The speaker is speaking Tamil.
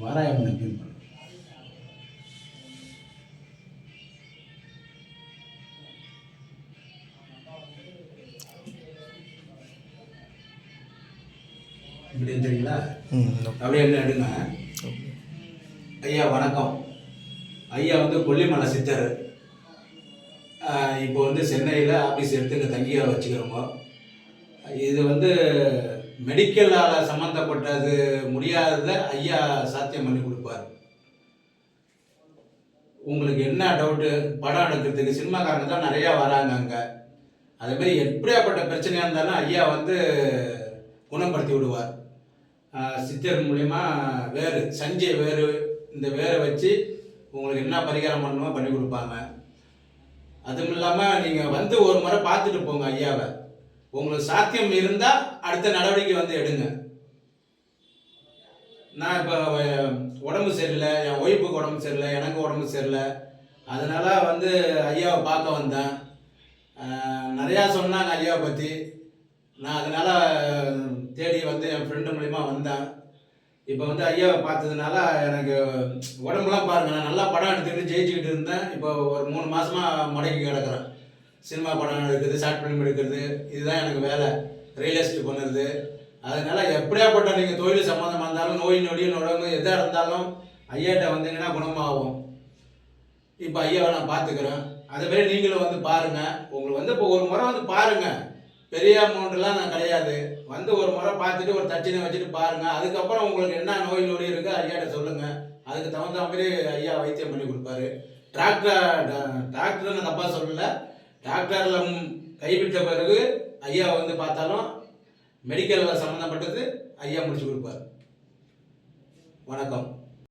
வாராயம்மனை ஜூன் பண்ணு. இப்படி தெரியுங்களா? அப்படியே என்ன எடுங்க. ஐயா வணக்கம். ஐயா கொல்லிமலை சித்தர். இப்போ சென்னையில் ஆஃபீஸ் எடுத்து இங்கே தங்கியாக வச்சுக்கிறோங்க. இது மெடிக்கலால் சம்மந்தப்பட்டது முடியாததை ஐயா சாத்தியம் பண்ணி கொடுப்பார். உங்களுக்கு என்ன டவுட்டு, படம் எடுக்கிறதுக்கு சினிமாக்காரங்க தான் நிறையா வராங்க அங்கே. அதேமாதிரி எப்படியாப்பட்ட பிரச்சனையாக இருந்தாலும் ஐயா குணப்படுத்தி விடுவார். சித்தர் மூலயமா வேறு சஞ்சய் வேறு இந்த வேரை வச்சு உங்களுக்கு என்ன பரிகாரம் பண்ணணுமோ பண்ணி கொடுப்பாங்க. அதுவும் இல்லாமல் நீங்கள் ஒரு முறை பார்த்துட்டு போங்க ஐயாவை. உங்களுக்கு சாத்தியம் இருந்தால் அடுத்த நடவடிக்கை எடுங்க. நான் இப்போ உடம்பு சரியில்லை, என் ஒய்ஃபுக்கு உடம்பு சரியில்லை, எனக்கு உடம்பு சரியில்லை, அதனால் ஐயாவை பார்க்க வந்தேன். நிறையா சொன்னாங்க ஐயாவை பற்றி. நான் அதனால் தேடி என் ஃப்ரெண்டு மூலிமா வந்தேன். இப்போ ஐயாவை பார்த்ததுனால எனக்கு உடம்புலாம் பாருங்கள். நான் நல்லா படம் எடுத்துக்கிட்டு ஜெயிச்சுக்கிட்டு இருந்தேன். இப்போ ஒரு 3 மாதமாக முடக்கி கிடக்கிறேன். சினிமா படம் எடுக்கிறது, ஷார்ட் ஃபிலிம் எடுக்கிறது, இதுதான் எனக்கு வேலை. ரியல் எஸ்டேட் பண்ணுறது. அதனால் எப்படியாப்பட்ட நீங்கள் தொழில் சம்மந்தமாக இருந்தாலும், நோய் நொடியும் உடம்பு எதாக இருந்தாலும் ஐயாட்ட வந்தீங்கன்னா குணமாகும். இப்போ ஐயாவை நான் பார்த்துக்கிறேன். அதேமாரி நீங்களும் பாருங்கள். உங்களுக்கு இப்போ ஒரு முறை பாருங்கள். பெரிய அமௌண்ட்லாம் நான் கிடையாது. ஒரு முறை பார்த்துட்டு ஒரு தட்சிணை வச்சுட்டு பாருங்கள். அதுக்கப்புறம் உங்களுக்கு என்ன நோய் நொடி இருக்குது ஐயாட்ட சொல்லுங்கள். அதுக்கு தகுந்த மாதிரி ஐயா வைத்தியம் பண்ணி கொடுப்பாரு. டாக்டர் நான் தப்பாக சொல்லலை. டாக்டரில் கைவிட்ட பிறகு ஐயா பார்த்தாலும் மெடிக்கலில் சம்மந்தப்பட்டது ஐயா முடிச்சு கொடுப்பார். வணக்கம்.